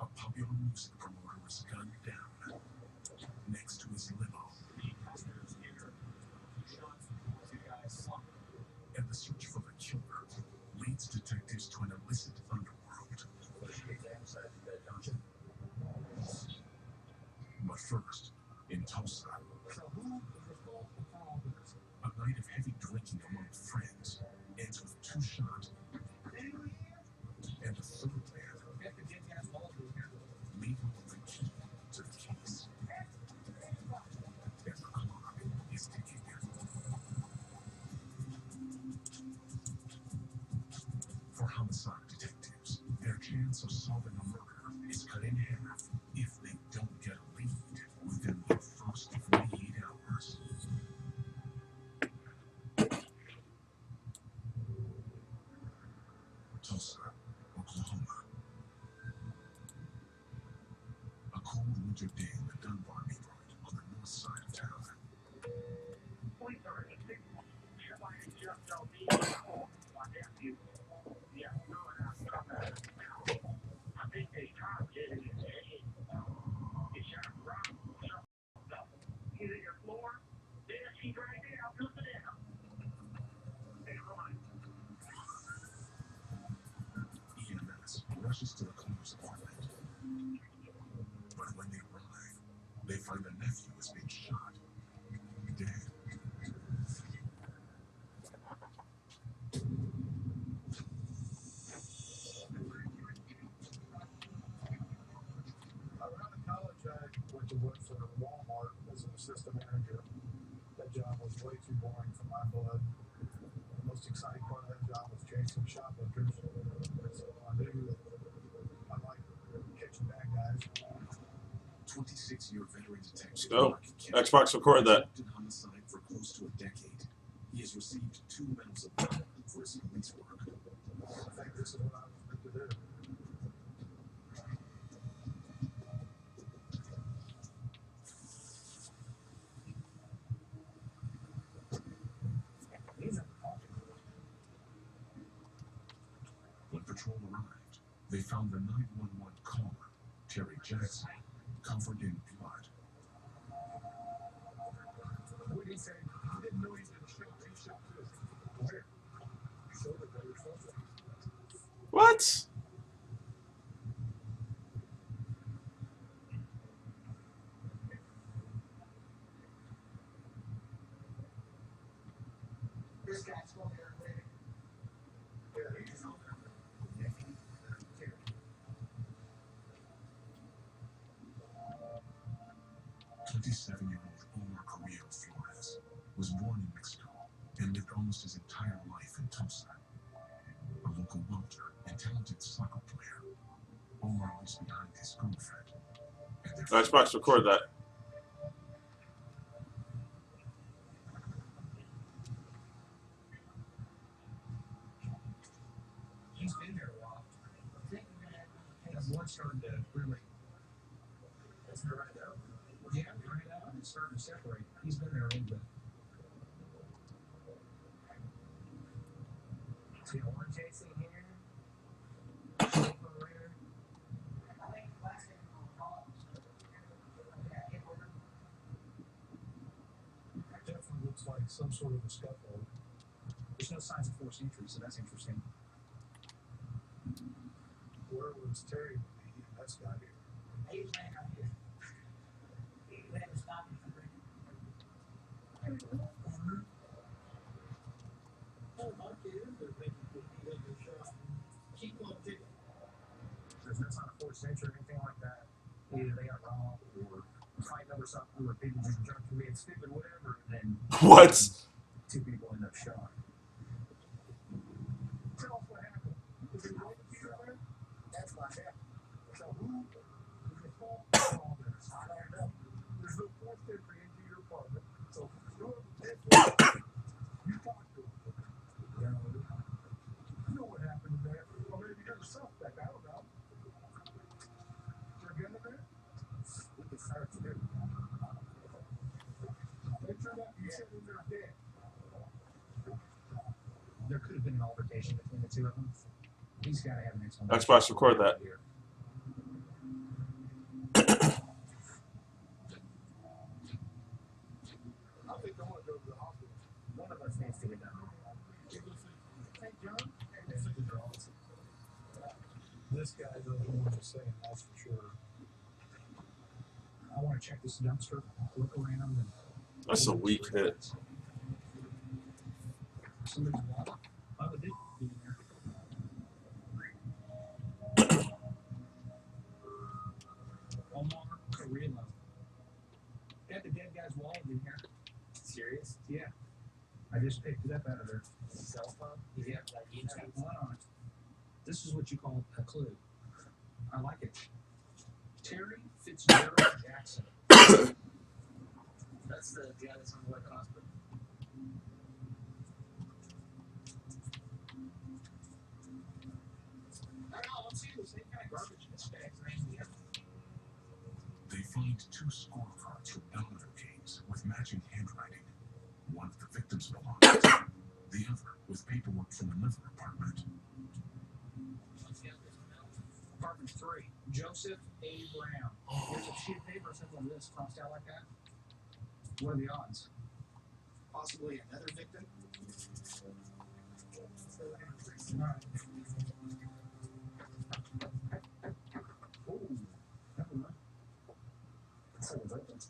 A popular music promoter was gunned down next to his limo. And the search for the killer leads detectives to an illicit underworld. But first, in Tulsa, a night of heavy drinking among friends ends with 2 shots, and a third man may hold the key to the case. And the clock is ticking. For homicide detectives, their chance of solving a murder is cut in half if they don't get a lead within the first 48 hours. Tulsa, Oklahoma. A cold winter day in the Dunbar neighborhood on the north side of town. EMS rushes to the cleaner's apartment. But when they arrive, they find the nephew has been shot, dead. Around college, I went to work for Walmart as an assistant manager. That job was way too boring for my blood. The most exciting part of that job was chasing shoplifters. So I knew that I liked catching bad guys. 26-year veteran detective. Oh, Xbox record that. Homicide for close to a decade. He has received 2 medals of honor for his police work. I think this is what I was meant to do. When patrol arrived, they found the 911 caller, Cgadgetz, covered in blood. What did he say? He didn't know he was going to shoot. He shot too. Where? Shoulder blade or something. What? This guy's going there later. Yeah, he's on there. Yeah, he 27-year-old Omar Carrillo Flores was born in Mexico and lived almost his entire life in Tulsa. A local welder and talented soccer player, Omar lives behind his girlfriend. And their Xbox record that. He's been there a while. And one started to really. That's right now. Yeah, right now it's starting to separate. He's been there a little bit. See a one chasing here. Definitely looks like some sort of a scuffle. There's no signs of forced entry, so that's interesting. Where was Terry when he and that's got here? He was laying out here. They had to stop him from bringing. Oh, my kids are thinking that he had been shot. Keep on ticking. That's not a forced entry or anything like that. Either they got robbed or fighting over something, or people just drunk and being stupid, whatever, and then What? 2 people end up shot. Tell us what happened. Is it right here? That's what happened. So who is responsible for all this? I don't know. There's no forced entry into your apartment. So whoever did this, you talk to them. You know what happened there. Or maybe you're the suspect. I don't know. Is there a gun in there? We can search it. They turned out you said that they're dead. There could have been an altercation between the 2 of them. He's got to have an excellent Xbox, record that. I think I want to go to the hospital. One of us needs to get done. Hey, John. This guy doesn't want to say it, that's for sure. I want to check this dumpster, look around, and That's a weak hit. somebody's wallet. Why would they be in there? Omar Carrillo. Got the dead guy's wallet in here. Serious? Yeah. I just picked it up out of there. Cell phone? Yeah. It's got blood on it. This is what you call a clue. I like it. Terry Fitzgerald Jackson. That's the guy that's on the White Hospital. I don't know, I'm seeing the same kind of garbage in this bag's name. They find 2 scorecards from domino games with matching handwriting. One of the victims belongs to, the other with paperwork from another apartment. Apartment 3, Joseph A. Brown. There's a sheet of paper or something like this crossed out like that. What are the odds? Possibly another victim. Oh, never mind. That's a victim. Is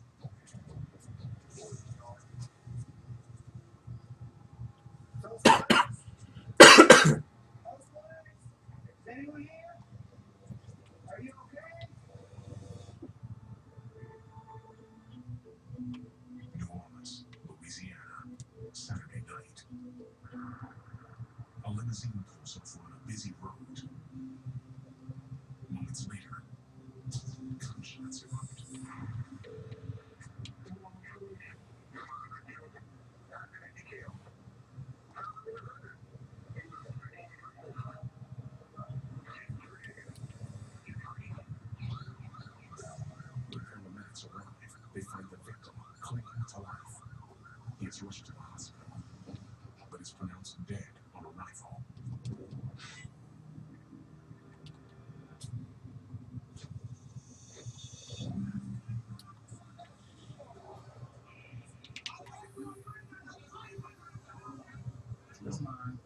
anyone here? Are you okay? New Orleans, Louisiana, Saturday night. A limousine pulls up on a busy road. Moments later, gunshots erupt. When paramedics arrive, they find the victim clinging to life. He is rushed to the hospital, but is pronounced dead on arrival. That's mine.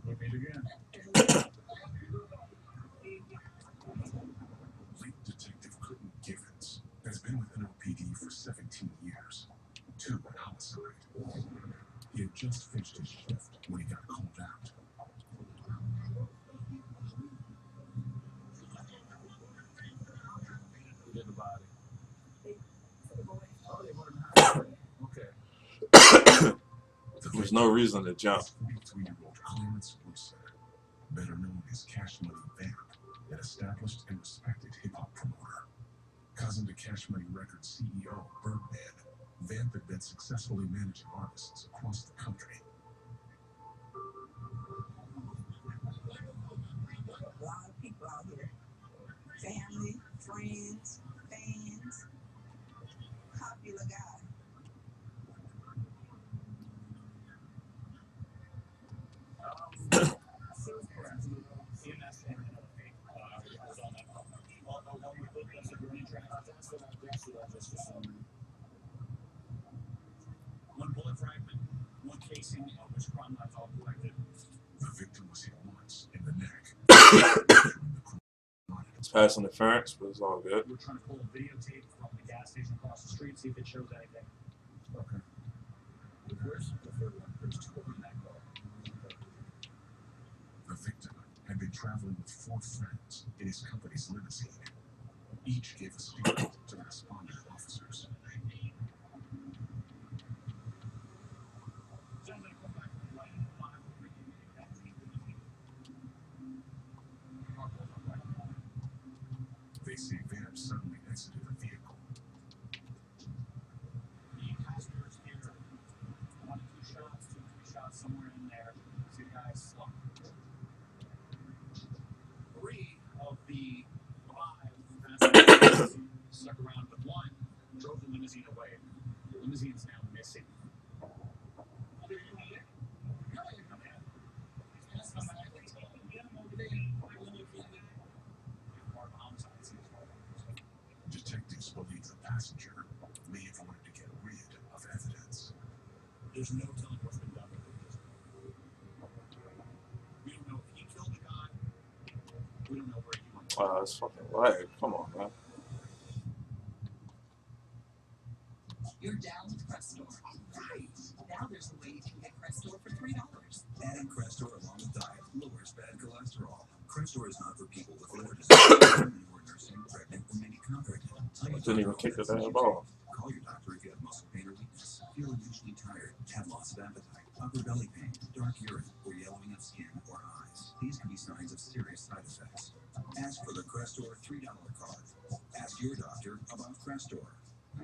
Give me it again. Late Detective Clinton Givens has been with NOPD for 17 years. 2 in homicide. He had just finished his shift when he got called out. Who did the body? Oh, they put him out. Okay. There's no reason to jump. 43-year-old Clarence Wilson, better known as Cash Money Vamp, an established and respected hip-hop promoter. Cousin to Cash Money Records CEO Birdman, Vamp had been successfully managing artists across the country. A lot of people out here. Family, friends, fans. Popular guy. One bullet fragment, one casing, of which crime lines all collected. The victim was hit once in the neck. It's pass interference, but it's all good. We're trying to pull a videotape from the gas station across the street, see if it shows anything. Okay. Where's the third one? There's 2 in that car. The victim had been traveling with 4 friends in his company's limousine. Each gave a statement to the responding officers. They say Vamp suddenly exited the vehicle. The passengers here, 1 or 2 shots, 2 or 3 shots somewhere in there. See the guy slump. 3 of the 5 passengers stuck around, but 1 drove the limousine away. The limousine is now missing. passenger may have wanted to get rid of evidence. There's no telling what's been done with it. We don't know if he killed the guy. We don't know where he went. Wow, that's fucking lag. Come on, man. You're down with Crestor. Right. Now there's a way you can get Crestor for $3. Adding Crestor along with diet lowers bad cholesterol. Crestor is not for people with liver disease, women who are nursing, pregnant, or maybe contracted. Didn't even kick the damn ball. Call your doctor if you have muscle pain or weakness, feel unusually tired, have loss of appetite, upper belly pain, dark urine, or yellowing of skin or eyes. These can be signs of serious side effects. Ask for the Crestor $3 card. Ask your doctor about Crestor.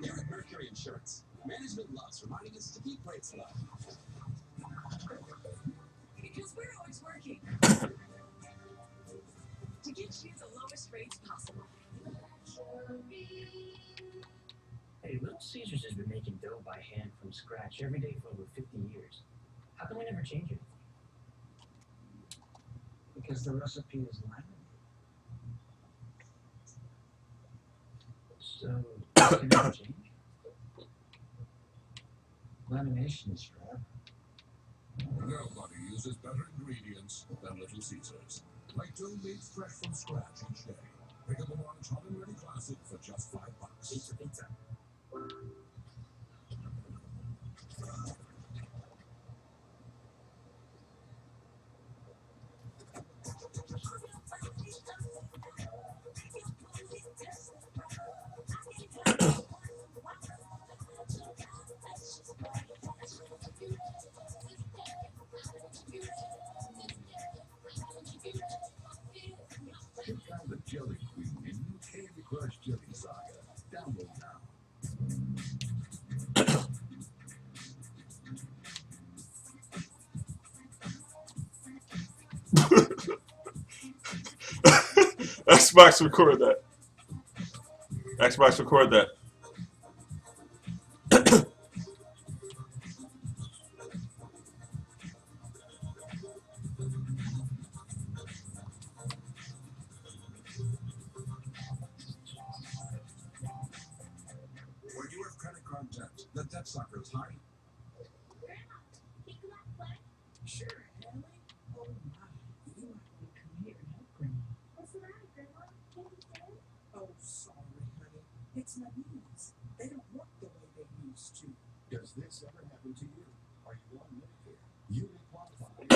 Here at Mercury Insurance, management loves reminding us to keep rates low. Because we're always working to get you the lowest rates possible. Hey, Little Caesars has been making dough by hand from scratch every day for over 50 years. How can we never change anything? Because the recipe is laminated. So, can never change? Lamination is forever. Nobody uses better ingredients than Little Caesars. Make dough made fresh from scratch each day. Pick up a large hot and ready classic for just $5. Pizza, pizza. Check out the Jelly Queen in new Candy Crush Jelly Saga. Download now. Xbox record that. Xbox record that. Where you have credit card debt, the debt sucker is high. Sure, Ellie. Oh my, you might want to come here and help Grandma. What's the matter, Grandma? Can't you stand? Oh, sorry, honey. It's my knees. They don't work the way they used to. Does this ever happen to you? Are you on Medicare? You may qualify for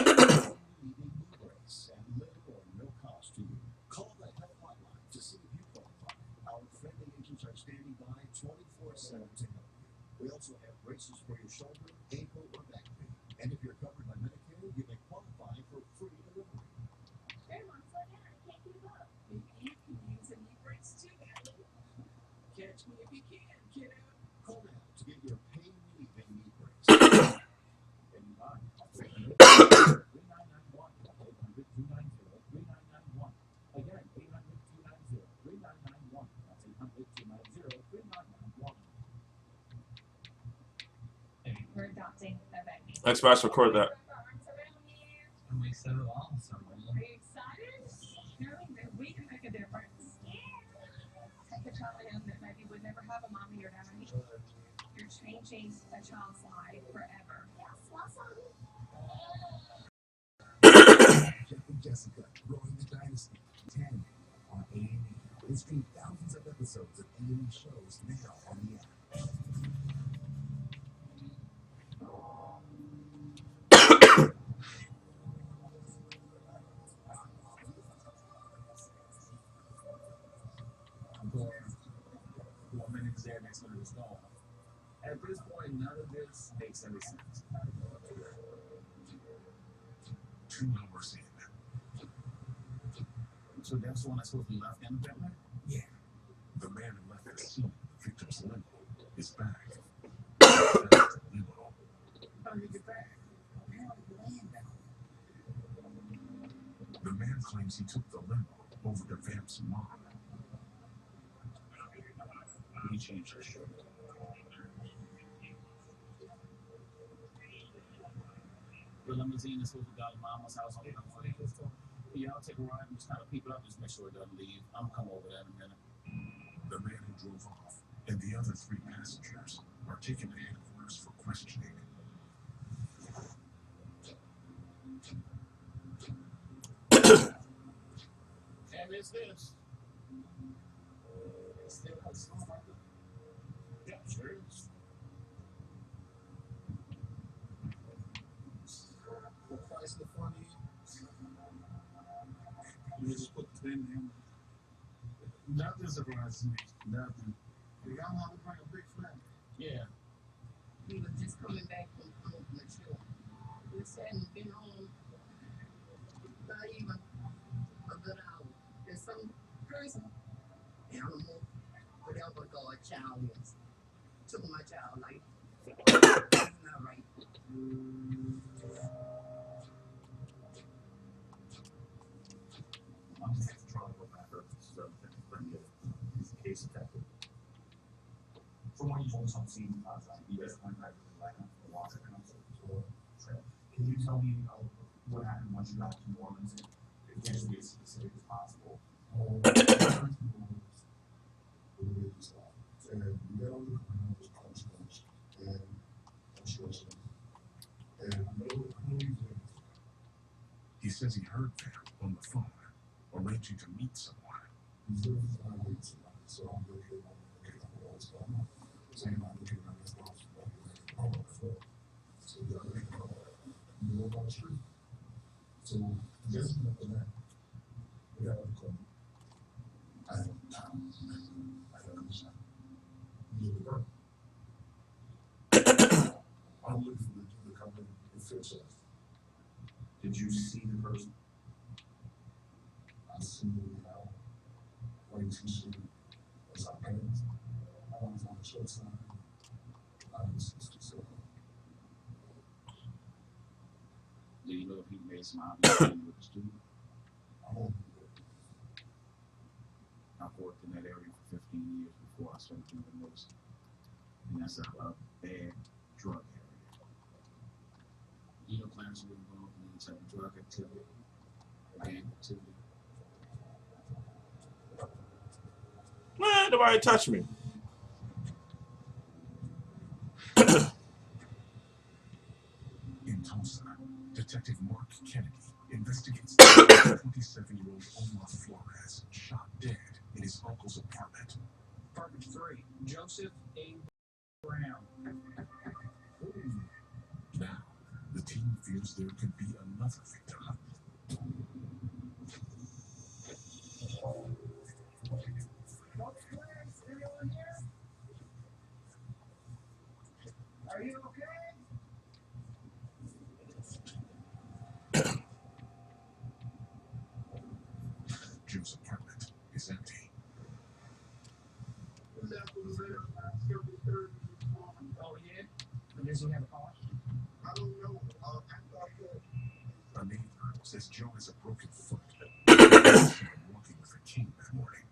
needing knee brace and little or no cost to you. Call the health hotline to see if you qualify. Our friendly agents are standing by 24/7 to help you. We also have braces for your shoulder, ankle, or back pain. And if you're covered by Medicare, you may qualify for free delivery. Grandma, slow down. I can't keep up. Maybe you can use a knee brace too, Ellie. Catch me if you can, kiddo. Call now to get your pain-relieving knee brace. And buy 3991. 800-290-3991. Again, 800-290-3991. That's 800-290-3991. We're adopting a baby. Xbox record that. And we said it all somewhere. Are you excited? Knowing that we can make a difference. Take a child in that maybe would never have a mommy or daddy. You're changing a child's life forever. Jeff and Jessica, Growing the Dynasty, 10 on A&E. We'll stream thousands of episodes of A&E shows now on the app. I'm going 1 minute there, next minute is gone. At this point, none of this makes any sense. 2 hours in. So that's the one that's supposed to be left in the family? Yeah. The man who left the scene, victim's limo, is back. Limo. How did he get back? Apparently land down. The man claims he took the limo over to Vamp's mom. He changed his shirt. The limousine is supposed to go to Mama's house on the way. Yeah, I'll take a ride and just kind of peep it up, just make sure it doesn't leave. I'm gonna come over there in a minute. The man who drove off and the other 3 passengers are taken to headquarters for questioning. And it's this. It's still got snow right there. Yeah, sure is. The price of the front end. You just put the thing in. Nothing surprises me. Nothing. Y'all want to bring a big flat? Yeah. We were just coming back from mature. We hadn't been home not even a good hour. There's some person, animal, whatever God child is, took my child life. That's not right. I'm just trying to go back up to stuff that's been this case detective. From what you told us on scene last night, you guys contacted the Water Council for trail. Can you tell me what happened once you got to New Orleans? It can't be as specific as possible. And we got on the ground, was consequence, and construction. And I know who He says he heard them on the phone, arranging to meet someone. he's looking for my way tonight, so I'm looking at all this stuff. Saying I'm looking at this house, so you gotta make a call. You know about the street. So just after that, we got a call. I have time. I have understand. You know the girl. I'm looking for the company to fix us. Did you see the person? I see you now, way too soon. As our parents, I was on the short side. I was 67. Do you know if he made some obligation with the student? I won't be I've worked in that area for 15 years before I started doing this. And that's a bad drug area. You know, Clarence was involved in any type of drug activity, gang activity. Man, nobody touch me. In Tulsa, Detective Mark Kennedy investigates 27-year-old Omar Flores shot dead in his uncle's apartment. Apartment 3, Joseph A. Brown. Now, the team fears there could be another victim. Anyone here? Are you okay? Joe's apartment is empty. Oh, yeah? Does he have a car? I don't know. I thought that. A neighbor says Joe has a broken foot. Walking with a cane that morning.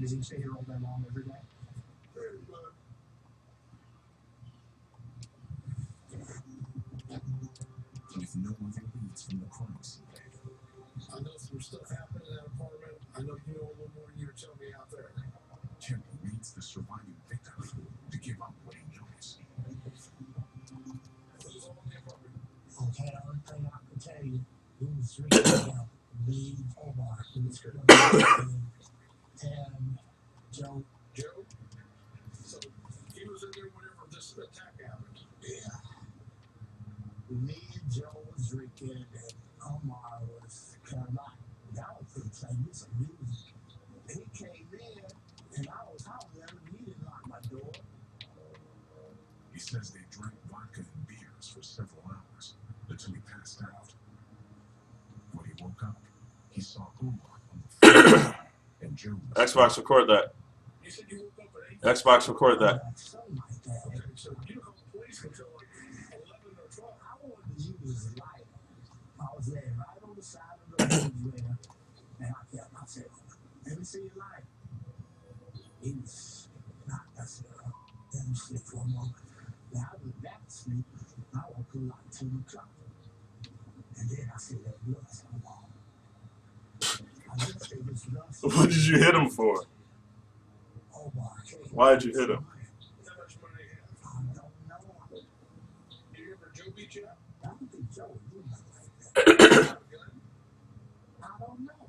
Does he stay here all day long every day? Very much. With no other leads from the crime scene. I know some stuff happened in that apartment. I know you know a little more than you tell me out there. Kennedy needs the surviving victim to give up what he knows. Who's on the apartment? Okay, the only thing I can tell you, he was drinking Lee Omar. He was and Joe. Joe? So he was in there whenever this attack happened. Yeah. Me and Joe was drinking, and Omar was kind of like, y'all could play me some music. He came in, and I was hollering at him. He didn't lock my door. He says they drank vodka and beers for several hours until he passed out. When he woke up, he saw Omar on the floor and Joe. Xbox, record that. You said you woke up at 8? Xbox, record that. Something like that. Okay, so you don't call the police until like 11 or 12. I wanted to use a lighter. I was laying right on the side of the refrigerator, and I kept myself, let me see your light. He was not, I said, let me sleep for a moment. Now I went back to sleep. I woke up like 2 o'clock. And then I see that blood on the wall. I guess it was lust. What did you hit him for? Oh, boy. Why'd you hit him? How much money do you have? I don't know. You ever Joe beat you up? I don't think Joe would do nothing like that. You got a gun? I don't know.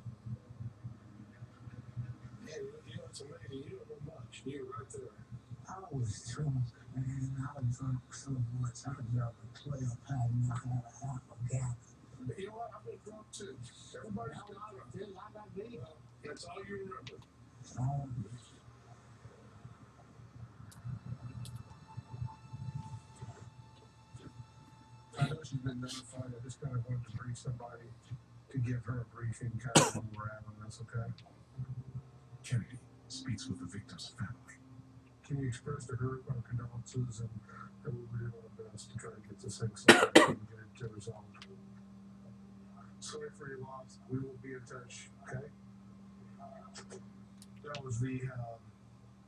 Yeah, you know, it's amazing. You don't know much. You're right there. I was drunk, man. I was drunk so much I could never play a pad and I had a half a gallon. But you know what? I've been drunk too. Everybody's been drunk. Till I got me. That's all you remember. Oh, I know she's been notified. I just kind of wanted to brief somebody to give her a briefing, kind of where we're at on this, okay? Kennedy speaks with the victim's family. Can you express to her our condolences and that we'll be doing our best to try to get this thing solved and get it resolved? Sorry for your loss. We will be in touch, okay? That was the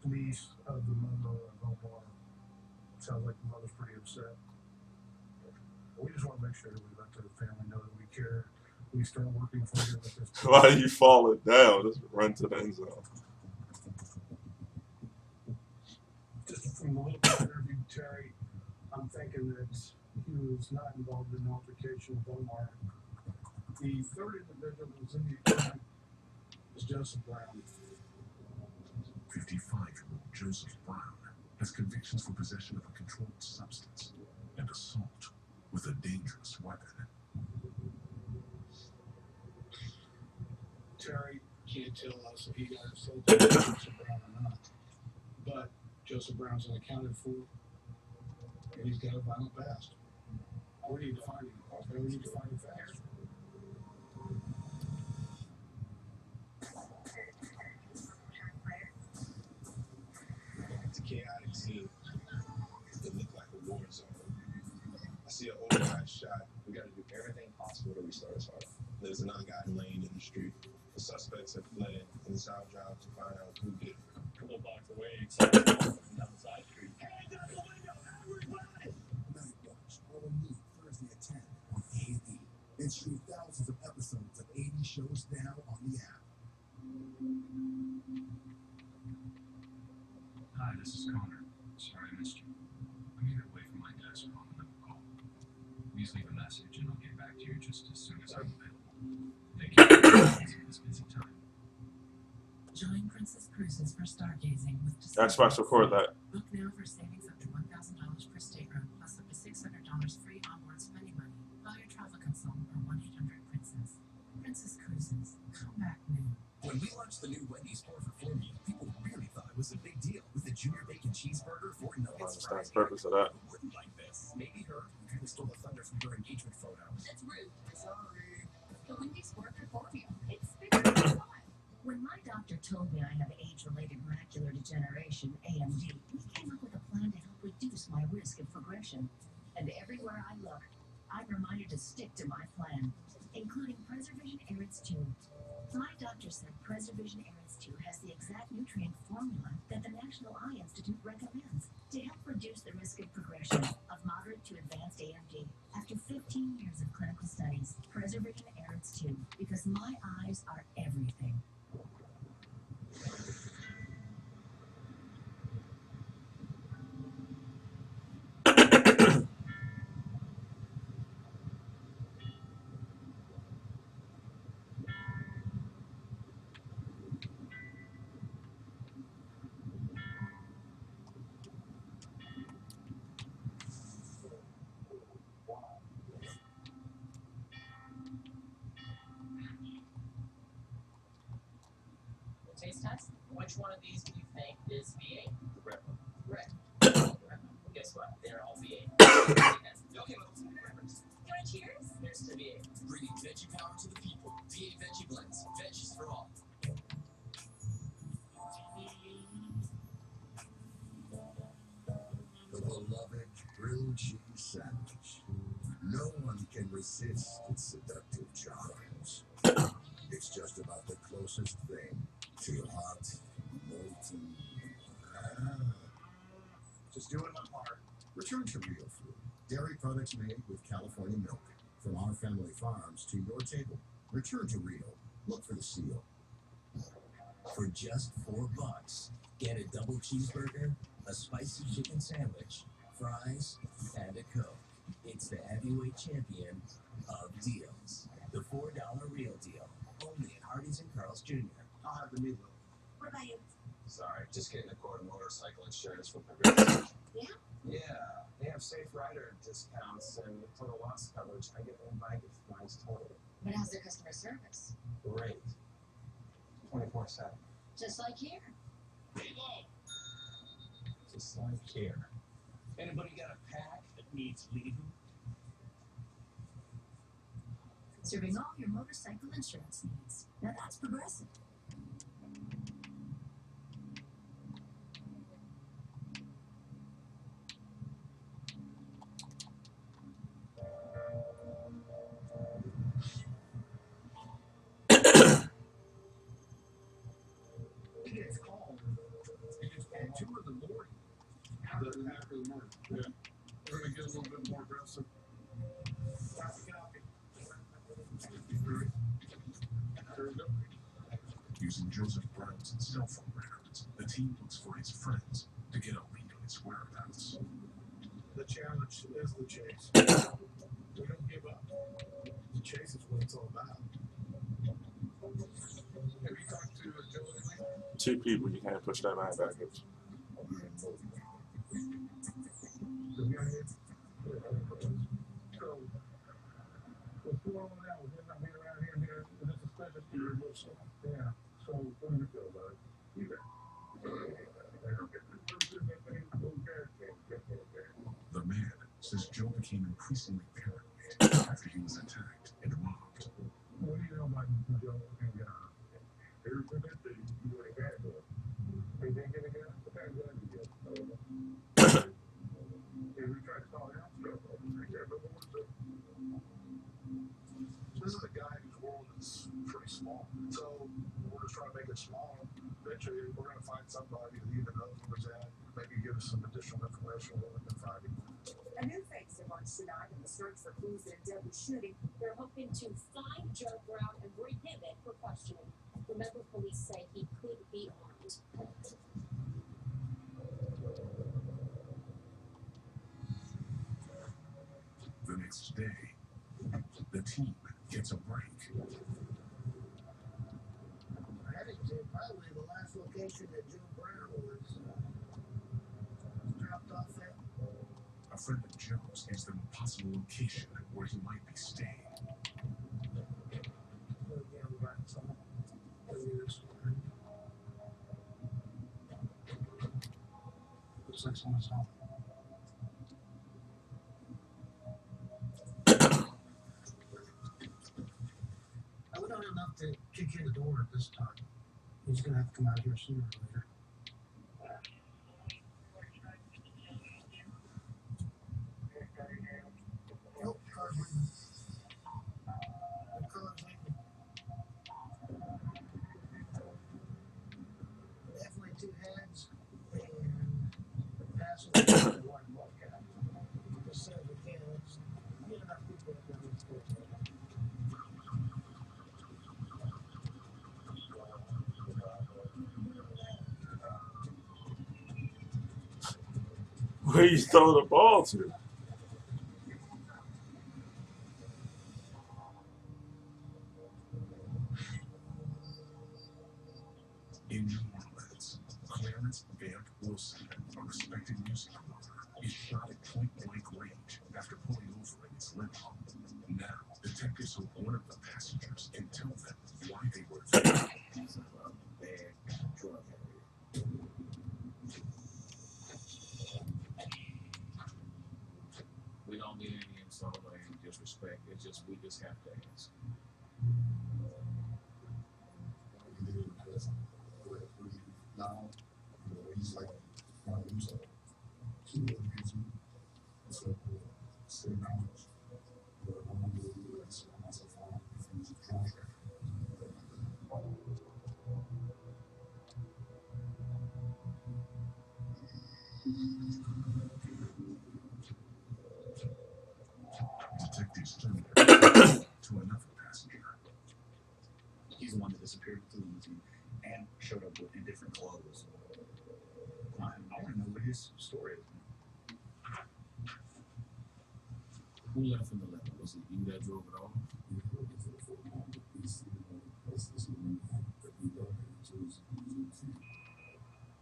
police of the mother of Omar. Sounds like the mother's pretty upset. We just want to make sure that we let the family know that we care. We start working for you with this. Why are you falling down? Just run to the end zone. Just from the little bit of interview, Terry, I'm thinking that he was not involved in an altercation with Omar. The third individual who's in the account is Joseph Brown. 55-year-old Joseph Brown has convictions for possession of a controlled substance and assault with a dangerous weapon. Terry can't tell us if he got assaulted by Joseph Brown or not. But Joseph Brown's unaccounted for, and he's got a violent past. We need to find him. And we need to find him fast. It's a chaotic scene. It looked like a war zone. I see an older guy shot. We got to do everything possible to restart his heart. There's another guy laying in the street. The suspects have fled, and it's our job to find out who did it. A couple blocks away, except down the side street. Hands out the window, everybody! Night Watch, all new Thursday at 10 on A&E. And stream thousands of episodes of 80 shows now on the app. Hi, this is Connor. Sorry I missed you. I'm here away from my desk on another call. Please leave a message and I'll get back to you just as soon as I'm available. Thank you for this busy time. Join Princess Cruises for stargazing with That's why I record that. Book now for savings up to $1,000 per stateroom, plus up to $600 free onboard spending money. Call your travel consultant or 1-800-PRINCESS. Princess Cruises. Come back new. When we launched the new Wendy's 4 for $4 meal, people really thought it was a big deal. With the Junior Bacon Cheeseburger, 4 I nuggets, understand fries, the purpose of that. who wouldn't like this? Maybe her, who kind of stole the thunder from her engagement photo. That's rude. Sorry. The Wendy's worker for you. It's bigger than fun. When my doctor told me I have age-related macular degeneration, AMD, we came up with a plan to help reduce my risk of progression. And everywhere I looked, I'm reminded to stick to my plan, including Preservision Aerids 2. My doctor said Preservision Aerids 2 has the exact nutrient formula that the National Eye Institute recommends to help reduce the risk of progression of moderate to advanced AMD. After 15 years of clinical studies, Preservision Aerids 2, because my eyes are everything. Taste test? Which one of these do you think is V8? The red one. Red. Well, guess what? They're all V8. Okay, well, You want cheers? here's to V8. Bringing veggie power to the people. V8 Veggie Blends. Veggies for all. The beloved grilled cheese sandwich. No one can resist its seductive charms. It's just about the closest thing to hot, molten. Just doing my part. Return to real food. Dairy products made with California milk. From our family farms to your table. Return to real. Look for the seal. For just $4, Get a double cheeseburger, a spicy chicken sandwich, fries, and a Coke. It's the heavyweight champion of deals. The $4 Real Deal. Only at Hardee's and Carl's Jr. I'll have the meatloaf. What about you? Sorry, just getting a core motorcycle insurance from Progressive. Yeah? Yeah, they have safe rider discounts and total loss coverage. I get one bike if mine's total. But how's their customer service? Great. 24/7. Just like here. Just like here. Anybody got a pack that needs leaving? Serving all your motorcycle insurance needs. Now that's Progressive. It's called. It's at 2 in the morning. After the morning. Yeah. We're going to get a little bit more aggressive. Using Joseph Brown's cell phone records, the team looks for his friends to get a lead on his whereabouts. The challenge is the chase. We don't give up. The chase is what it's all about. Have you talked to Joe lately? 2 people, you can't push that man backwards. So, what's going on now? We're not being around here. This is special to your bush. Yeah. So, what do you feel about it? The man says Joe became increasingly paranoid after he was attacked and robbed. What do you know about Joe and God? Here's the good thing. You would have got to it. They didn't get a gun. What kind of gun did you get? If we try to call it out, this is a guy whose world is pretty small. So we're just trying to make it smaller. Eventually, we're going to find somebody that even knows where he's at. Maybe give us some additional information on what we've been finding. A new face emerged tonight in the search for clues in a deadly shooting. They're hoping to find Joe Brown and bring him in for questioning. Remember, police say he could be armed. The next day, the team gets a break. Heading to probably the last location that Joe Brown was dropped off at. A friend of Joe's gives them a possible location where he might be staying. Looks like someone's home. I would not enough to kick in the door at this time. He's going to have to come out here sooner or later. Nope, car's leaving. The car's leaving. Definitely 2 heads and passenger and 1 bobcat. Just said we can. Get enough people in there. Where you throw the ball to? In New Orleans, Clarence Vamp Wilson, a respected music promoter, is shot at point-blank range after pulling over in his limo. Now, detectives hope one of the passengers can tell them why they were there. He's a bad drug habit. We don't get any insult or any disrespect. It's just we just have to ask. Now, he's like, himself. He really gives me. So, same knowledge. But I'm going to do this on myself on if he's a contract. Detectives turn their attention to another passenger. He's the one that disappeared with the limousine and showed up in different clothes. his story. Who left in the letter? Was it you that drove it all?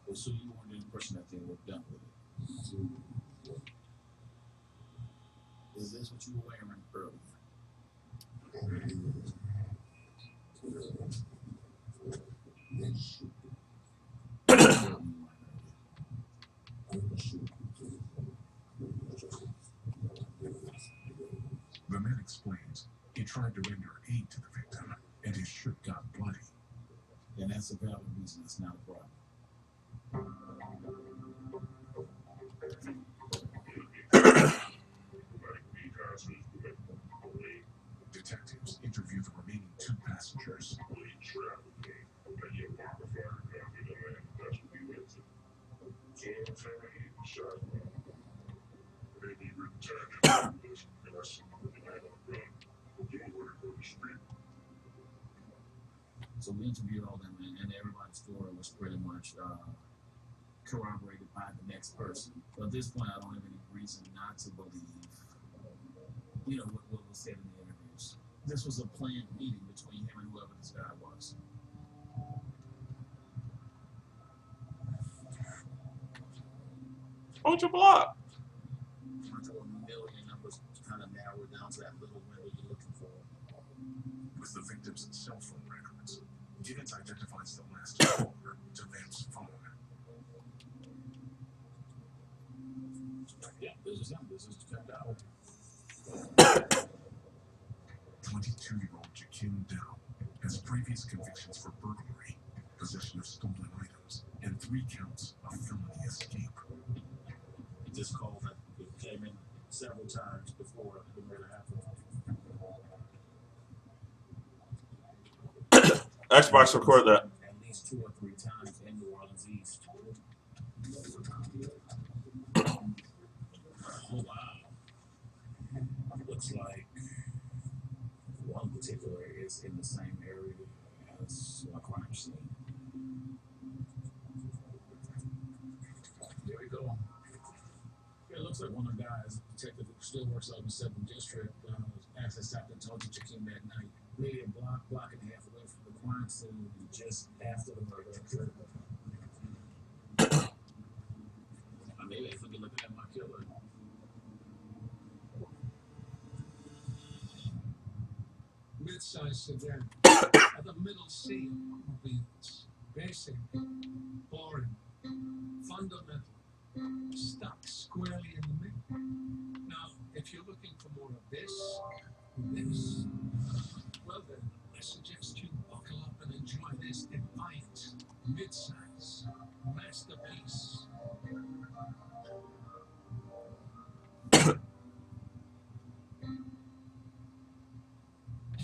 Well, so you were the impression that they were done with it. Is this what you were wearing earlier? The man explains he tried to render aid to the victim, and his shirt got bloody. And that's a valid reason. It's not a problem. Detectives interview the remaining 2 passengers. So we interviewed all them, and everybody's story was pretty much corroborated by the next person. But at this point, I don't have any reason not to believe, what was said in the interviews. This was a planned meeting between him and whoever this guy was. What's your block? Until a million numbers kind of narrow down to that little window you're looking for. With the victim's cell phone records, Cgadzetz identifies the last caller to Vamp's phone. Yeah, this is him. This is $10. 22-year-old Cgadgetz has previous convictions for burglary, possession of stolen items, and 3 counts of felony escape. This call that came in several times before the murder happened. Xbox record that. At least 2 or 3 times in New Orleans East. Oh wow. Looks like one particular is in the same area as a crime scene. There we go. It looks like one of the guys, a detective who still works out in the 7th District, actually stopped and talked to Jakeem that night. Maybe a block and a half away from the crime scene just after the murder occurred. Maybe if we could look at my killer. Mid-size sedan at the middle seat of automobiles. Basic, boring, fundamental, stuck squarely in the middle. Now, if you're looking for more of this, well then, I suggest you buckle up and enjoy this defiant, mid-size masterpiece.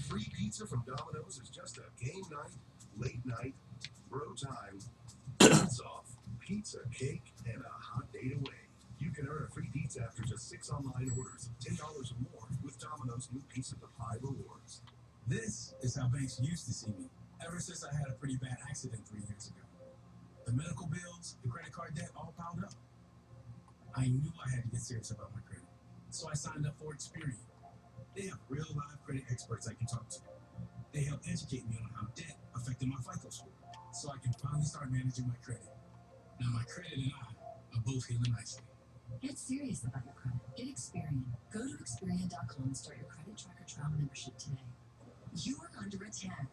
Free pizza from Domino's is just a game night, late night, bro time, it's off, pizza, cake, and a hot date away. You can earn a free pizza after just 6 online orders, $10 or more with Domino's new Pizza to Pie rewards. This is how banks used to see me, ever since I had a pretty bad accident 3 years ago. The medical bills, the credit card debt, all piled up. I knew I had to get serious about my credit, so I signed up for Experian. They have real live credit experts I can talk to. They help educate me on how debt affected my FICO score, so I can finally start managing my credit. Now my credit and I are both healing nicely. Get serious about your credit. Get Experian. Go to Experian.com and start your credit tracker trial membership today. You're under attack.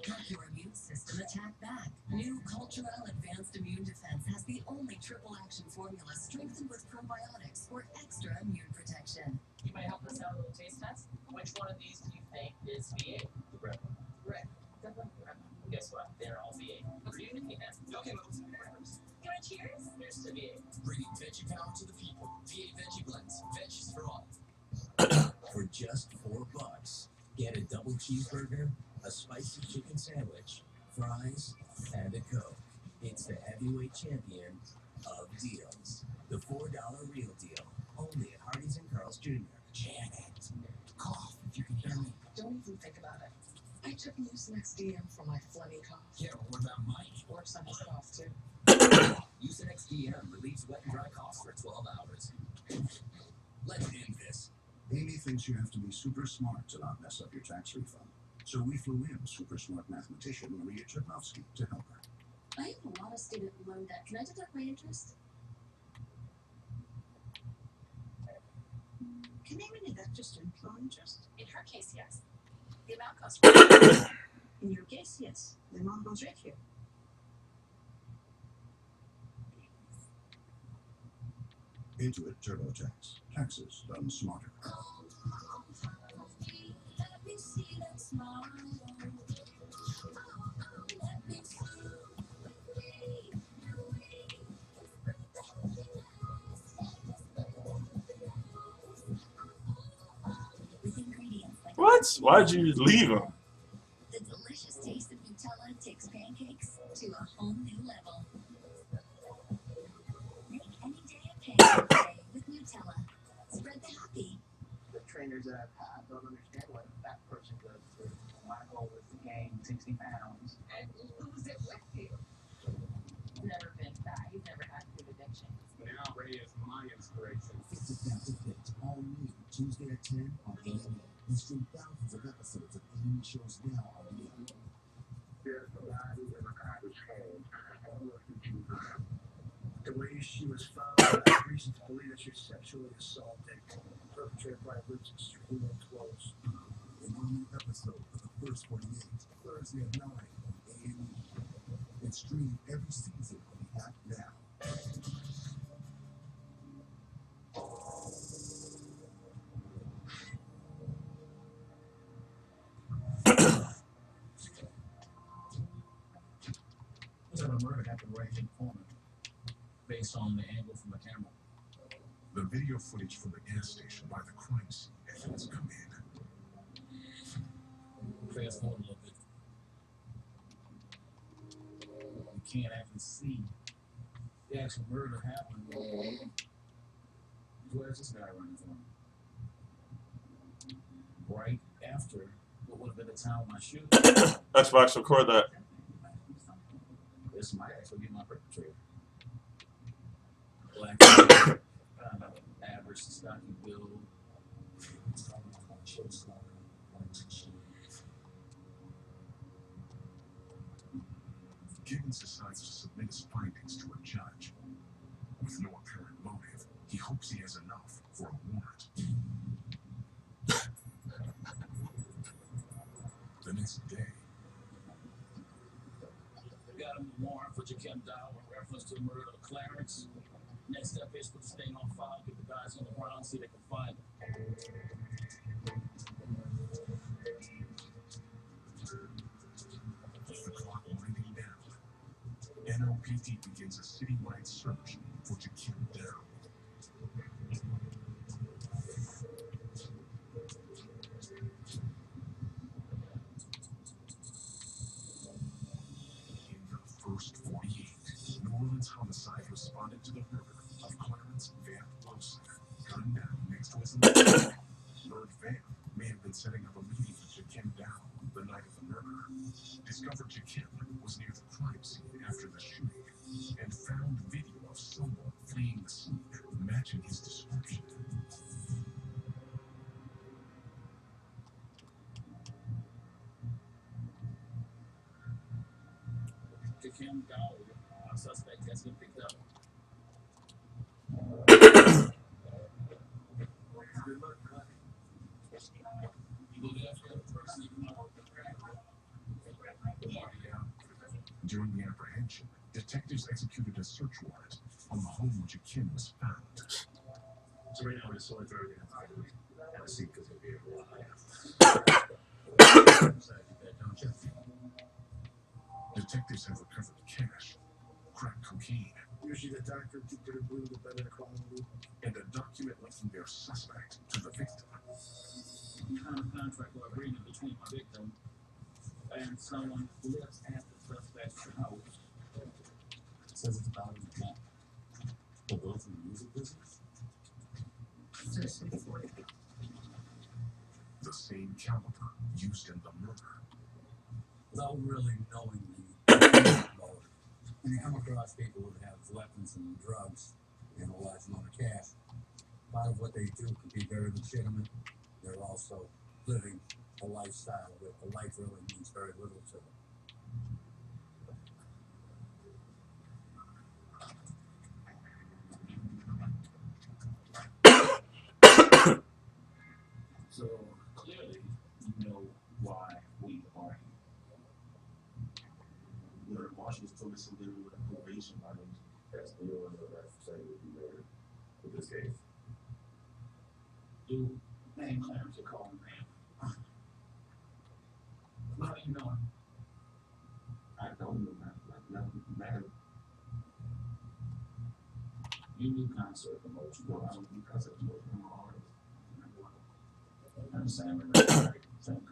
Let your immune system attack back. New Cultural Advanced Immune Defense has the only triple action formula strengthened with probiotics for extra immune protection. You might help us out with a little taste test. Which one of these do you think is V8? The red one. Red. Definitely red. Guess what? They're all V8. Agree with me, man. Okay, let's You want cheers? Here's to V8. Bringing veggie power to the people. V8 Veggie Blends. Veggies for all. For just $4, get a double cheeseburger, a spicy chicken sandwich, fries, and a Coke. It's the heavyweight champion of deals. The $4 real deal. Only at Hardee's and Carl's Jr. Janet, cough if you can hear me. Don't even think about it. I took Mucinex DM for my phlegmy cough. Yeah, but what about Mike? Well, works on his cough too. Mucinex DM relieves wet and dry coughs for 12 hours. Let's end this. Amy thinks you have to be super smart to not mess up your tax refund. So we flew in super smart mathematician Maria Chudnovsky to help her. I have a lot of student loan debt. Can I deduct my interest? Can Amy deduct just student loan interest? In her case, yes. The amount goes right. In your case, yes. The amount goes right here. Intuit TurboTax. Taxes done smarter. What? Why'd you leave him? The delicious taste of Nutella takes pancakes to a whole new level. Make any day a pancake day with Nutella. Spread the happy. The trainers that I've had don't understand what that person goes through. My goal is to gain 60 pounds. And lose it with you. Never been fat. You've never had food addiction. Now Ray is my inspiration. It's about to fit all new Tuesday at 10 on A&E. And stream thousands of episodes of A&E shows now on A&E. There's a lot of Ricardo's home. The way she was found, I have reason to believe that she was sexually assaulted. Perpetrator probably lives extremely close. An all-new episode of the first 48, Thursday at 9 on A&E. And stream every season on the app now. Looks like a murder happened right in the corner, based on the angle from the camera. The video footage from the gas station by the crime scene has come in. Fast forward a little bit. You can't actually see the actual murder happening. Where's this guy running from? Right after what would have been the time of my shooting. Xbox, record that. This might actually be my perpetrator. Black, average, stocky build. Gibbons decides to submit his findings to a judge. With no apparent motive, he hopes he has enough for a warrant. The next day, Got him the warrant for Cgadgetz in reference to the murder of Clarence. Next step is put the stain on file, get the guys on the ground, see if they can find him. with the clock winding down, NOPD begins a citywide search for Cgadzetz down. In the first 48, New Orleans homicide responded to the murder of Clarence Van Wilson, gunned down next to his apartment. Lord Van may have been setting up a meeting with Cgadzetz down the night of the murder. Discovered Cgadzetz was near the crime scene after the shooting and found video of someone fleeing the scene matching his description. Cgadzetz, our suspect has been picked up. Good luck, man. You will get after the person you know. During the apprehension, detectives executed a search warrant on the home where Cgadzetz was found. So right now we're just sorting through everything. Have a seat because it'll be a while. Detectives have recovered cash, crack cocaine, Usually the doctor could get a blue the better quality. and a document linking their suspect to the victim. Kind of contract or agreement between my victim and someone who lives at the suspect's house. It says it's about in the camp. They're both in the music business. The same caliber used in the murder. Without really knowing the motive, When you come across people who have weapons and drugs and a large amount of cash, part of what they do could be very legitimate. They're also living a lifestyle that the life really means very little to them. So clearly, you know why we are here. You know, the marshals told us something with a probation violation. That's the only one that say would be there with this case. Dude, name Clarence, you call him man. How do you know him? I don't know, man. Like, nothing, man. You do concert promotion. No, I don't do concert promotion. I'm an artist. I'm the same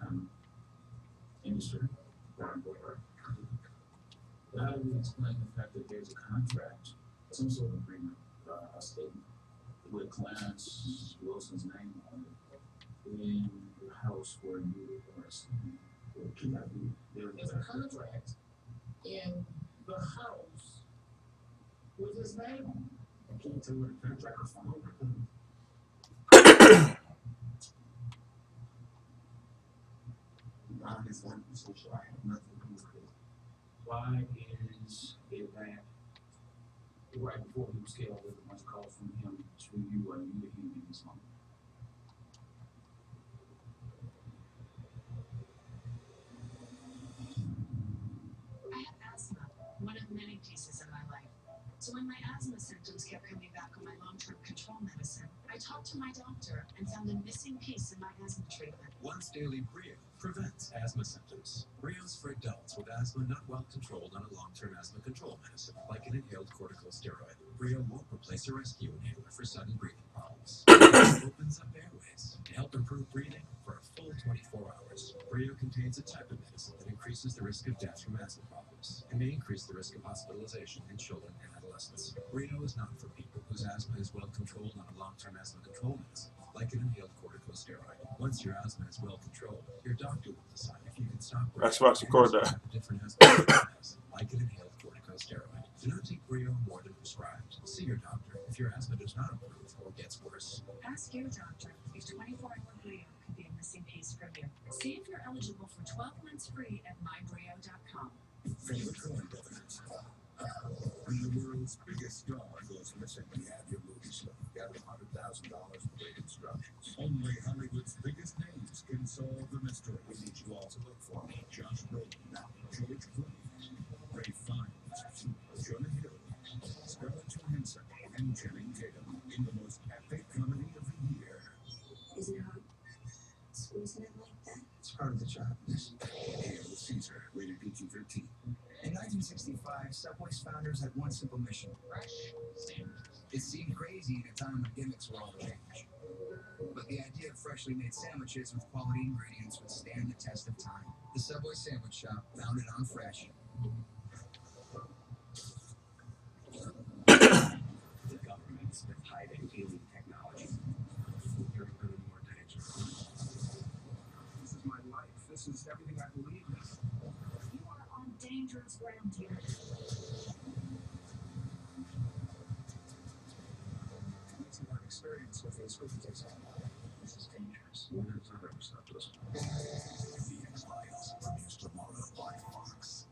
kind of industry. But how do we explain the fact that there's a contract, some sort of agreement, a statement, with Clarence Wilson's name on it in the house where you were arrested? There's a contract in the house with his name on it. I can't tell where the contract is from. I'm his one, so I have nothing to do with it. Why is it that right before he was killed, there was a bunch of calls from him to you and you to him in his home? I have asthma, one of many pieces in my life. So when my asthma symptoms kept coming back on my long-term control medicine, I talked to my doctor and found a missing piece in my asthma treatment. Once daily Brio prevents asthma symptoms. Brio's for adults with asthma not well controlled on a long-term asthma control medicine, like an inhaled corticosteroid. Brio won't replace a rescue inhaler for sudden breathing problems. It opens up airways to help improve breathing for a full 24 hours. Brio contains a type of medicine that increases the risk of death from asthma problems and may increase the risk of hospitalization in children and adolescents. Brio is not for people whose asthma is well controlled on a long-term asthma control medicine, like an inhaled corticosteroid. Once your asthma is well controlled, your doctor will decide if you can stop Brio. That's why I record that. Different asthma medicine, like an inhaled corticosteroid. Do not take Brio more than prescribed. See your doctor if your asthma does not improve or gets worse. Ask your doctor if 24-hour Brio could be a missing piece from you. See if you're eligible for 12 months free at mybrio.com. From the current evidence, when the world's biggest star goes missing, you have your movie star. Got $100,000 for great instructions. Only Hollywood's biggest names can solve the mystery. We need you all to look for me. Josh Brolin, George Clooney, Ray Fiennes, Jonah Hill, Scarlett Johansson, and Channing Tatum in the most epic comedy of the year. Is it hard squeezing it like that? It's part of the job. Hail Caesar, rated PG-13. In 1965, Subway's founders had one simple mission: fresh sandwiches. It seemed crazy at a time when gimmicks were all the rage. But the idea of freshly made sandwiches with quality ingredients would stand the test of time. The Subway Sandwich Shop, founded on fresh. The government's been hiding alien technology. You're in more danger. This is my life. This is everything I believe in. You are on dangerous ground here. It's an experience with these cookies. This is dangerous. When has that ever stopped us? The X-Files premieres tomorrow by Fox.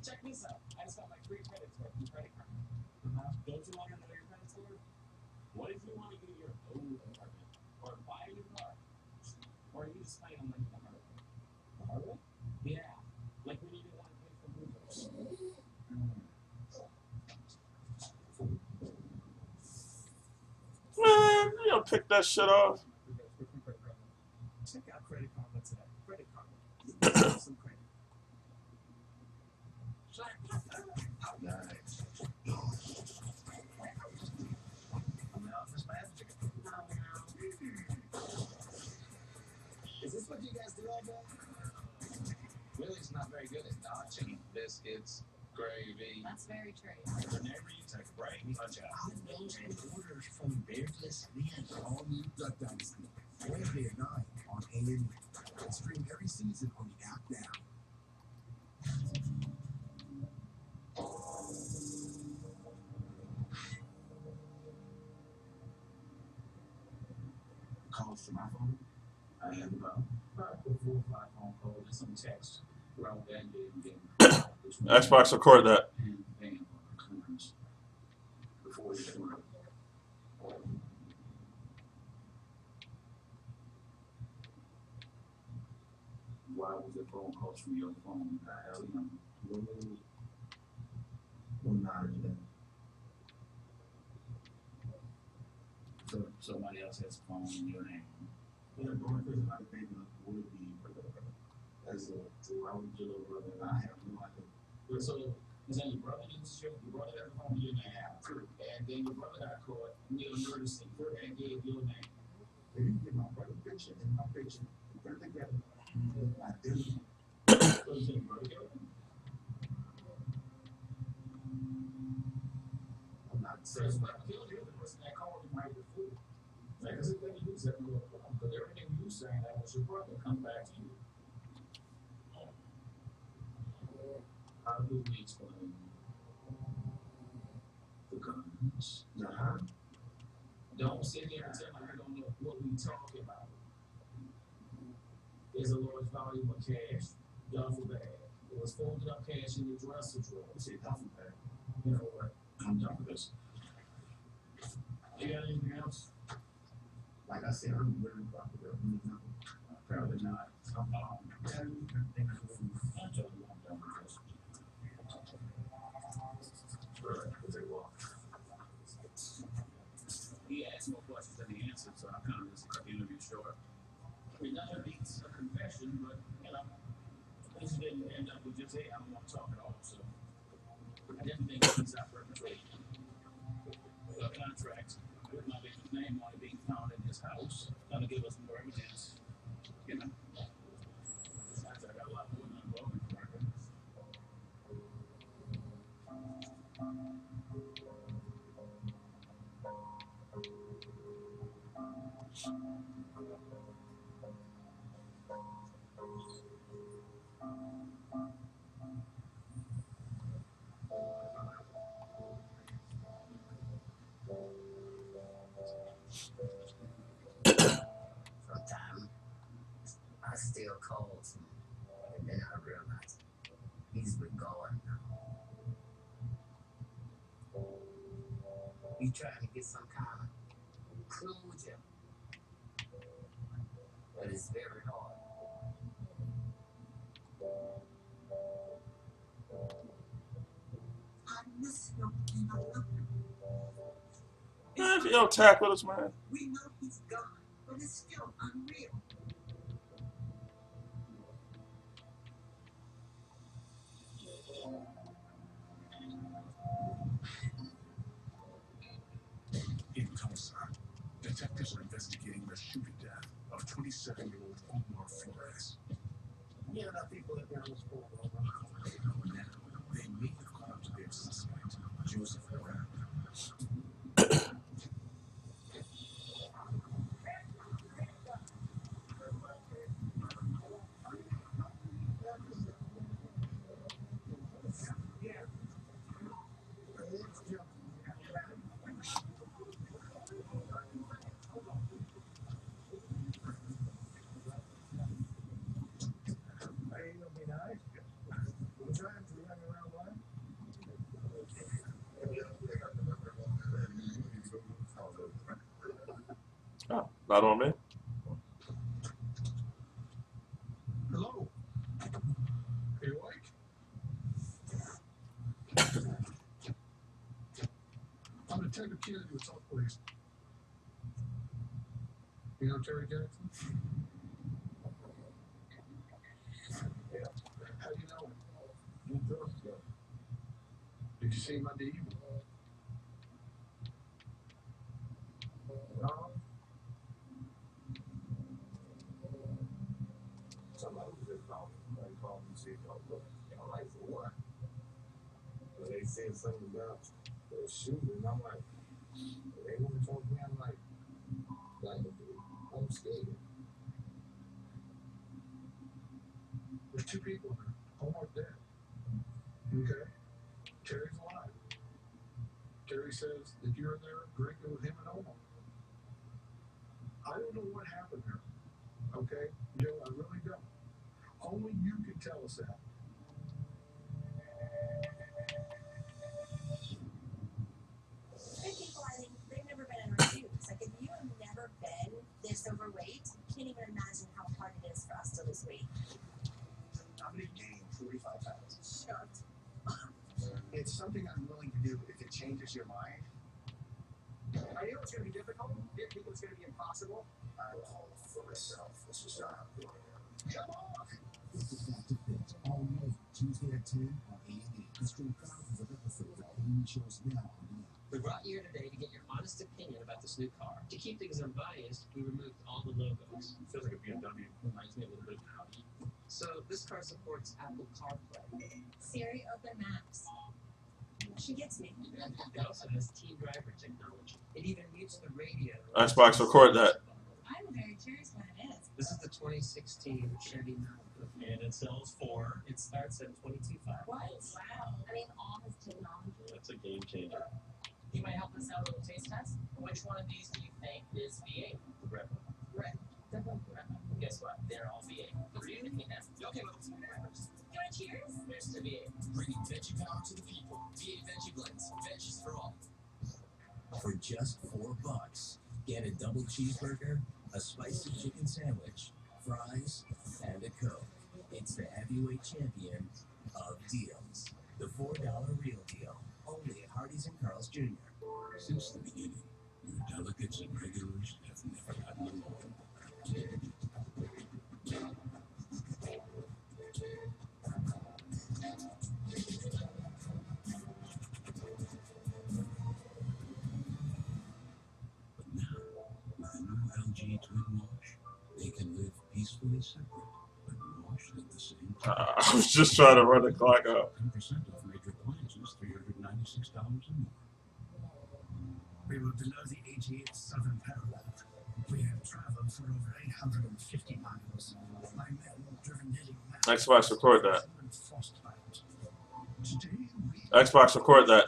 Check this out. I just got my free credit score from credit card. Don't you want to know your credit score? What if you want to get your own apartment, or buy a new car, or you just plan on living the hard way? The hard way? Yeah, like when you didn't want to pay for movers. Man, you don't pick that shit off. Check out Credit Karma today. Credit Karma. Some credit. Slack Willie's not very good at dodging biscuits, gravy. That's very true. Whenever you take a break, punch out. Those orders from Beardless Men, all new Duck Dynasty. Wednesday at 9 on A&E. Stream every season on the app now. Calls to my phone. I have about 4 or 5 phone calls and some texts around that day and getting Xbox record that. and paying on the clearance before you show up. Why was the phone calls from your phone? We'll not do that. So somebody else has a phone in your name. Yeah, the only person I think of would be as a little brother. I have no idea. So is that your brother uses your brother has a phone in your name? And then your brother got caught in the emergency and gave your name. If you get my brother's picture and my picture, put it together, I do. So you say brother killed him? I'm not So saying it's not killed you, the person that called him right before. Like, because everything you said was a problem, because everything you saying that was your brother comes back to you. How do we explain the guns? Don't sit here and tell me you don't know what we talking about. There's a large volume of cash, duffel bag. It was folded up cash in the dresser drawer. you say duffel bag. You know what? I'm done with this. You got anything else? Like I said, I'm really proud of that. Apparently not. I'm done with this. He asked more questions than he answered, so I kind of just cut the interview short. I mean, none of it's a confession, but, you know, this didn't end up with just, hey, I don't want to talk at all, so I didn't think he's out perpetrating a contract with my victim's name on it being found in his house. Gonna give us more evidence, you know. Besides, I got a lot more than involvement for it. Sometimes I still call him, and then I realize he's been gone now. He trying to get some kind of closure, but it's very hard. I miss him and I love him. Man, if you don't tackle us, man. We know he's gone, but it's still unreal. In Tulsa, detectives are investigating the shooting death of 27-year-old Omar Flores. Yeah, enough people that there was pulled over. Now, they may have caught up to their suspect, Joseph Brown. Hey, you gonna be nice? We're trying to run around line. Oh, not on me. Hello. Are you awake? I'm Detective Kennedy with South Police. You know Terry Jackson? Yeah. How do you know him? You trust him. Did you see him on the evening? No. Something like called me and said, "Oh, look, y'all like for what?" But they said something about the shooting, and I'm like, they want to talk to me. I'm like, I'm scared. There's two people in there. Omar's dead. Okay. Terry's alive. Terry says that you're in there drinking with him and Omar. I don't know what happened there. Okay? Joe, I really don't. Only you can tell us that. Good people, I think, they've never been in our shoes. Like, if you have never been this overweight, you can't even imagine how hard it is for us to lose weight. I'm going to gain 45 pounds. Shut. It's something I'm willing to do if it changes your mind. I knew it was going to be difficult. Didn't think it was going to be impossible. I'm all for myself. This is not how I'm doing it. Come on! This is Back to Fit, all Monday, Tuesday at 10 on A&E. Stream thousands of episodes of A&E shows now on demand. We brought you here today to get your honest opinion about this new car. To keep things unbiased, we removed all the logos. It feels like a BMW. Reminds me a little bit of Audi. So this car supports Apple CarPlay. Siri, open maps. She gets me. It also has Team Driver technology. It even mutes the radio. Xbox, record that. I'm very curious what it is. This is the 2016 Chevy Malibu. And it sells for, it starts at $22,500. What? Wow. I mean, all this technology. That's a game changer. You might help us out with a little taste test. Which one of these do you think is V8? The red one. Red. Guess what? They're all V8. Really? Yeah. Okay, well, You want to cheers? here's to V8. Bringing veggie power to the people. V8 Veggie Blends. Veggies for all. For just $4, get a double cheeseburger, a spicy chicken sandwich, fries, and a Coke. It's the heavyweight champion of deals. The $4 real deal. Only at Hardee's and Carl's Jr. Since the beginning, your delegates and regulars have never gotten along. But now, with the new LG Twin Wash, they can live peacefully separate, but washed at the same time. I was just trying to run the clock up. 10% off major appliances, $396 or more. We were below the 88th southern parallel. We have traveled for over 850 miles. My men driven nearly mad. Xbox, record that. Frostbite. Today we Xbox, record that.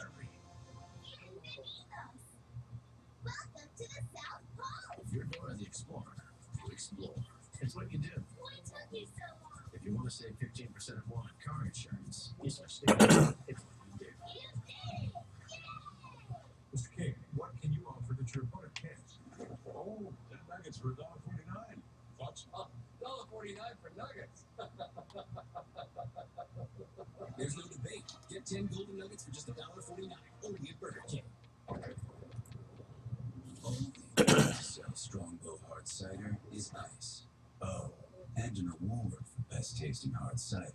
Welcome to the South Pole. If you're Dora the Explorer, you explore. It's what you do. What took you so long? If you want to save 15% or more on car insurance, you switch to it's what you do. You did it! Mr. King, what can you offer that your opponent can't? Oh, 10 nuggets for $1.49. Thoughts? $1.49 for nuggets. There's no debate. Get 10 golden nuggets for just $1.49. Only at Burger King. Only the sell Strongbow Hard Cider is ice. Oh, and an award for best tasting hard cider.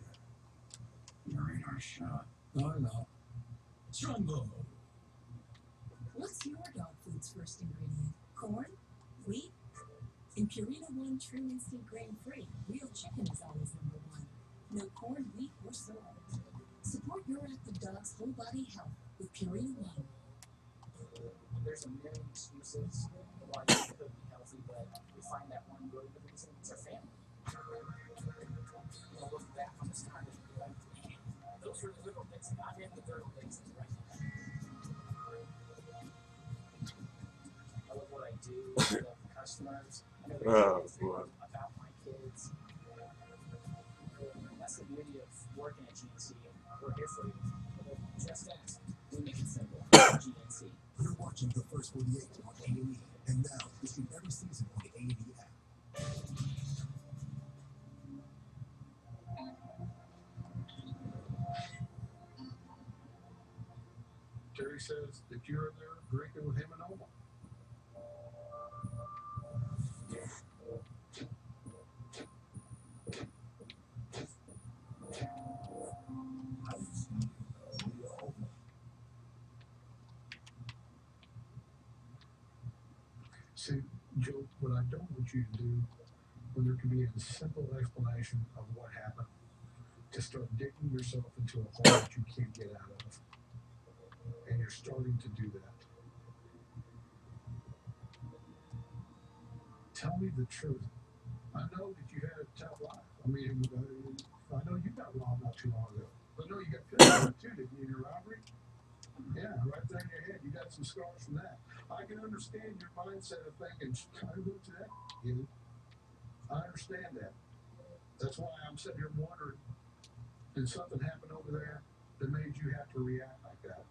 You're in our shot. Oh, no. Strongbow. What's your dog food's first ingredient? Corn? Wheat? In Purina One True Instant Grain Free, real chicken is always number one. No corn, wheat, or soy. Support your active dog's whole body health with Purina One. There's a million excuses why you could be healthy, but we find that one really good reason. It's our family. We'll look back on this time and be like, man, those were the little things. God had the little things in the right time. I love what I do. I love the customers. I know about my kids. That's the beauty of working at GNC. We're here for you. Just ask. We make it simple. GNC. You're watching The First 48 on A&E. And now, stream every season on the A&E app. Terry says that you're in there drinking with him and Omar. See, Joe, what I don't want you to do when there can be a simple explanation of what happened, to start digging yourself into a hole that you can't get out of. And you're starting to do that. Tell me the truth. I know that you had a tough life. I mean, I know you got robbed not too long ago. But no, you got killed too, didn't you, in your robbery? Yeah, right there in your head. You got some scars from that. I can understand your mindset of thinking, I go to that. Yeah, I understand that. That's why I'm sitting here wondering, did something happen over there that made you have to react like that?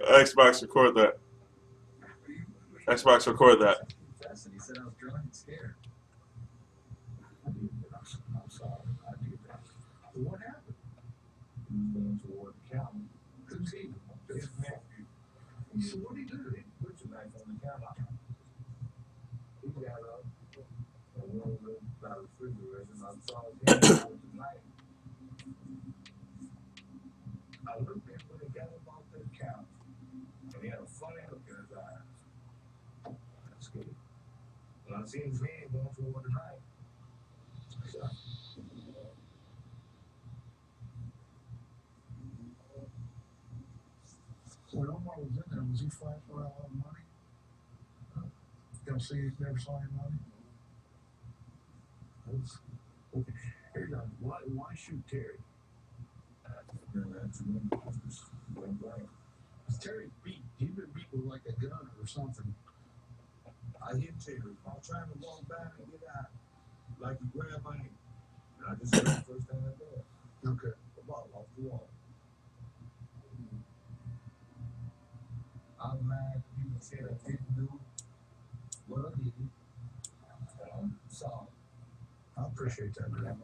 Xbox record that. Xbox record that. He said I was drunk and scared. I'm sorry. I did that. But what happened? Moving toward the counter. Who's he? His nephew. So what did he do? He put your knife on the counter. He got up and rolled up by the refrigerator, and I saw him with the knife. I looked at when he got up off the couch, and he had a funny look in his eyes. I escaped. When I seen his head going toward the knife, I shot. When Omar was in there, was he flashing around a lot of money? Never saw any money? Okay. Here you go. Why shoot Terry? Terry he'd been beat with like a gun or something. I hit Terry. I was trying to walk back and get out. Like he grabbed my hand. And I just hit the first thing I did. Okay. The ball off the wall. I'm mad that people said I didn't do what I did. And I'm sorry. I appreciate that, man.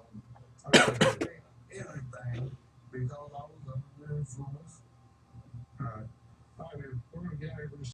I appreciate everything because I was under the influence. All right. All right, man. We're going to get out of here.